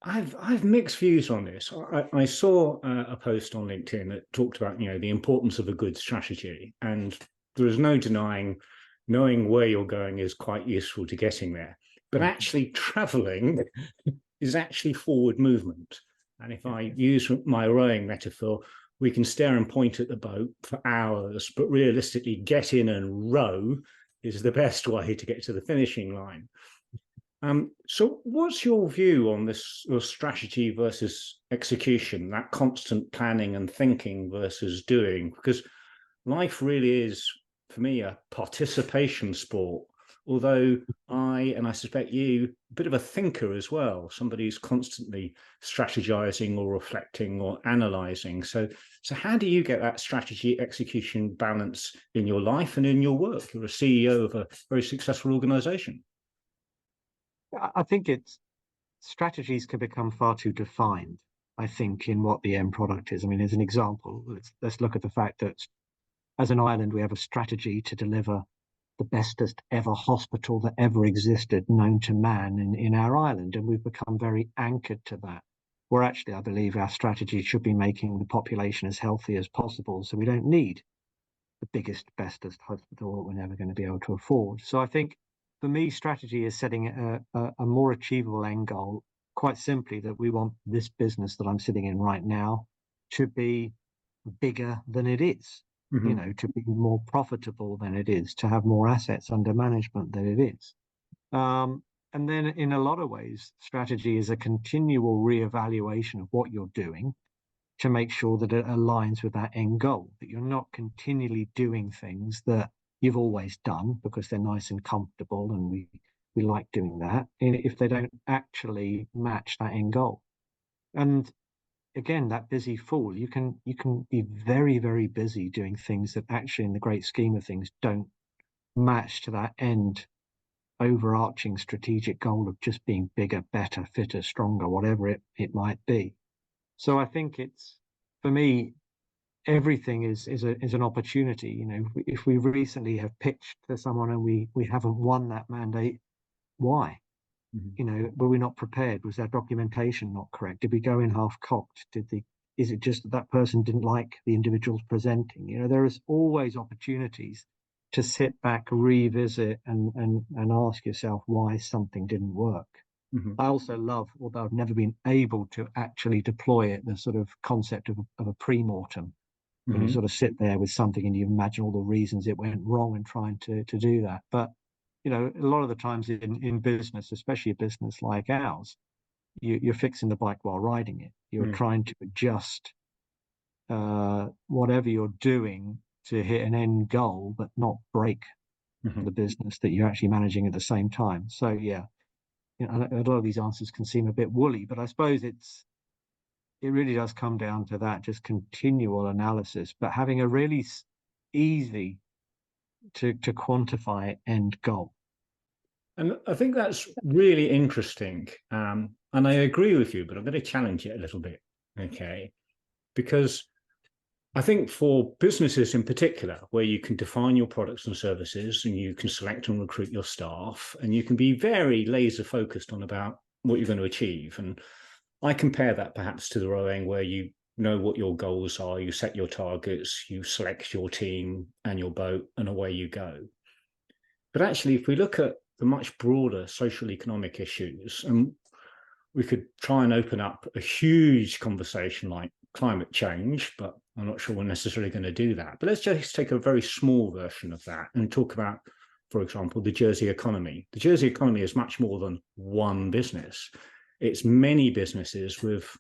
I've mixed views on this. I saw a post on LinkedIn that talked about, the importance of a good strategy, and there is no denying knowing where you're going is quite useful to getting there. But actually traveling is actually forward movement. And if I use my rowing metaphor, we can stare and point at the boat for hours, but realistically get in and row is the best way to get to the finishing line. So what's your view on this strategy versus execution, that constant planning and thinking versus doing? Because life really is, for me, a participation sport, although I suspect you, a bit of a thinker as well, somebody who's constantly strategizing or reflecting or analyzing. So how do you get that strategy execution balance in your life and in your work? You're a CEO of a very successful organization. I think strategies can become far too defined, I think, in what the end product is. I mean, as an example, let's look at the fact that as an island, we have a strategy to deliver the bestest ever hospital that ever existed known to man in our island. And we've become very anchored to that. Where actually, I believe our strategy should be making the population as healthy as possible. So we don't need the biggest, bestest hospital that we're never going to be able to afford. So I think for me, strategy is setting a more achievable end goal, quite simply that we want this business that I'm sitting in right now to be bigger than it is, to be more profitable than it is, to have more assets under management than it is. And then in a lot of ways, strategy is a continual reevaluation of what you're doing to make sure that it aligns with that end goal, that you're not continually doing things that you've always done because they're nice and comfortable and we like doing that, if they don't actually match that end goal. And again, that busy fool, you can be very, very busy doing things that actually in the great scheme of things don't match to that end overarching strategic goal of just being bigger, better, fitter, stronger, whatever it might be. So I think for me, everything is an opportunity. If we recently have pitched to someone and we haven't won that mandate, why? Were we not prepared? Was our documentation not correct? Did we go in half cocked? Is it just that person didn't like the individuals presenting? There is always opportunities to sit back, revisit, and ask yourself why something didn't work. I also love, although I've never been able to actually deploy it, the sort of concept of a pre-mortem. When you sort of sit there with something and you imagine all the reasons it went wrong and trying to do that. But, a lot of the times in business, especially a business like ours, you're fixing the bike while riding it. You're trying to adjust whatever you're doing to hit an end goal, but not break the business that you're actually managing at the same time. So, yeah, a lot of these answers can seem a bit woolly, but I suppose it really does come down to that, just continual analysis, but having a really easy to quantify end goal. And I think that's really interesting. And I agree with you, but I'm going to challenge it a little bit. Okay. Because I think for businesses in particular, where you can define your products and services and you can select and recruit your staff and you can be very laser focused on about what you're going to achieve. And I compare that perhaps to the rowing, where you know what your goals are, you set your targets, you select your team and your boat, and away you go. But actually, if we look at the much broader social economic issues, and we could try and open up a huge conversation like climate change, but I'm not sure we're necessarily going to do that. But let's just take a very small version of that and talk about, for example, the Jersey economy. The Jersey economy is much more than one business. It's many businesses with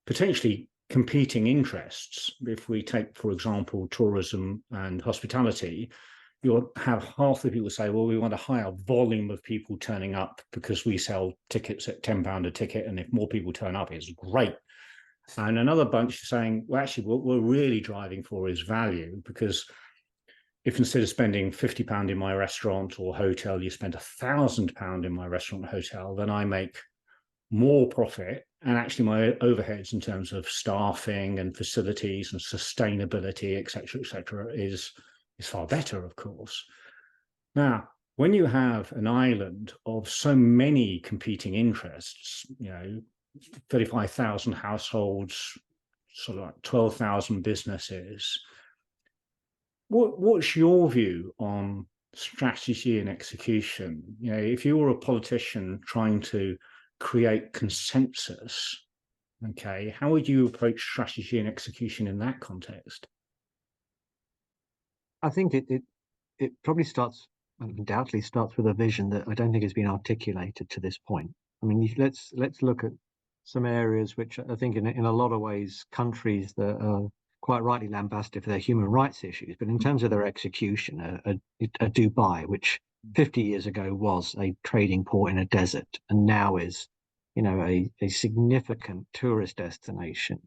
potentially competing interests. If we take, for example, tourism and hospitality, you'll have half the people say, well, we want a higher volume of people turning up because we sell tickets at £10 a ticket. And if more people turn up, it's great. And another bunch saying, well, actually, what we're really driving for is value, because if instead of spending £50 in my restaurant or hotel, you spend £1,000 in my restaurant or hotel, then I make more profit, and actually my overheads in terms of staffing and facilities and sustainability, et cetera, is far better, of course. Now, when you have an island of so many competing interests, 35,000 households, sort of like 12,000 businesses. What's your view on strategy and execution? You know, if you were a politician trying to create consensus, okay, how would you approach strategy and execution in that context? I think it probably starts, undoubtedly starts with a vision that I don't think has been articulated to this point. I mean, let's look at some areas which I think in a lot of ways countries that are quite rightly lambasted for their human rights issues, but in terms of their execution, a Dubai, which 50 years ago was a trading port in a desert, and now is, you know, a significant tourist destination,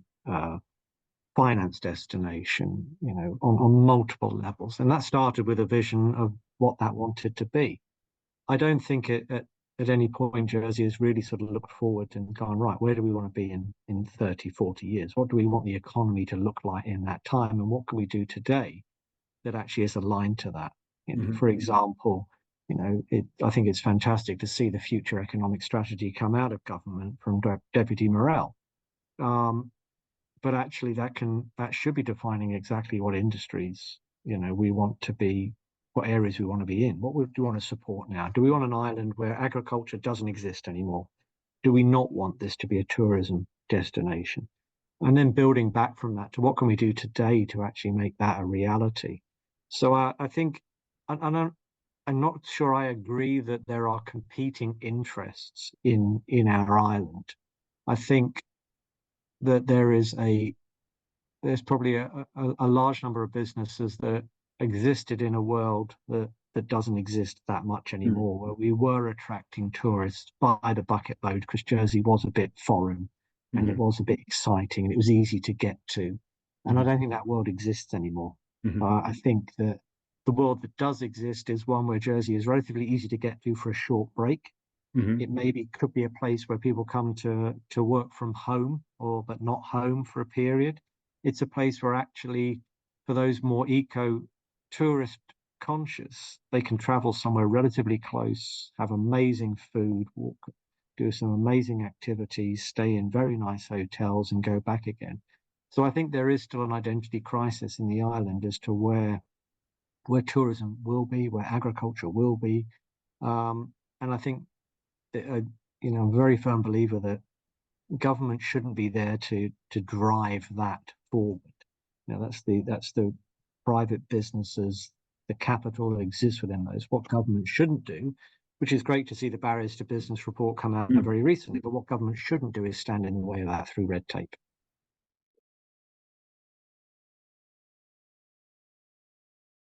finance destination, you know, on multiple levels. And that started with a vision of what that wanted to be. I don't think at any point Jersey has really sort of looked forward and gone, right, where do we want to be in 30, 40 years? What do we want the economy to look like in that time? And what can we do today that actually is aligned to that? You know, for example, you know, I think it's fantastic to see the future economic strategy come out of government from Deputy Morell. But actually that should be defining exactly what industries, you know, we want to be, what areas we want to be in. What do we want to support now? Do we want an island where agriculture doesn't exist anymore? Do we not want this to be a tourism destination? And then building back from that to what can we do today to actually make that a reality? So I think, I'm not sure I agree that there are competing interests in our island. I think that there's probably a large number of businesses that existed in a world that doesn't exist that much anymore, where we were attracting tourists by the bucket load because Jersey was a bit foreign and it was a bit exciting and it was easy to get to. And I don't think that world exists anymore. I think that the world that does exist is one where Jersey is relatively easy to get to for a short break. It maybe could be a place where people come to work from home but not home for a period. It's a place where actually, for those more tourist conscious, they can travel somewhere relatively close, have amazing food, do some amazing activities, stay in very nice hotels and go back again. So I think there is still an identity crisis in the island as to where tourism will be, where agriculture will be. And I think you know, I'm a very firm believer that government shouldn't be there to drive that forward. You know, that's the private businesses, the capital that exists within those. What government shouldn't do, which is great to see the barriers to business report come out very recently, but what government shouldn't do is stand in the way of that through red tape.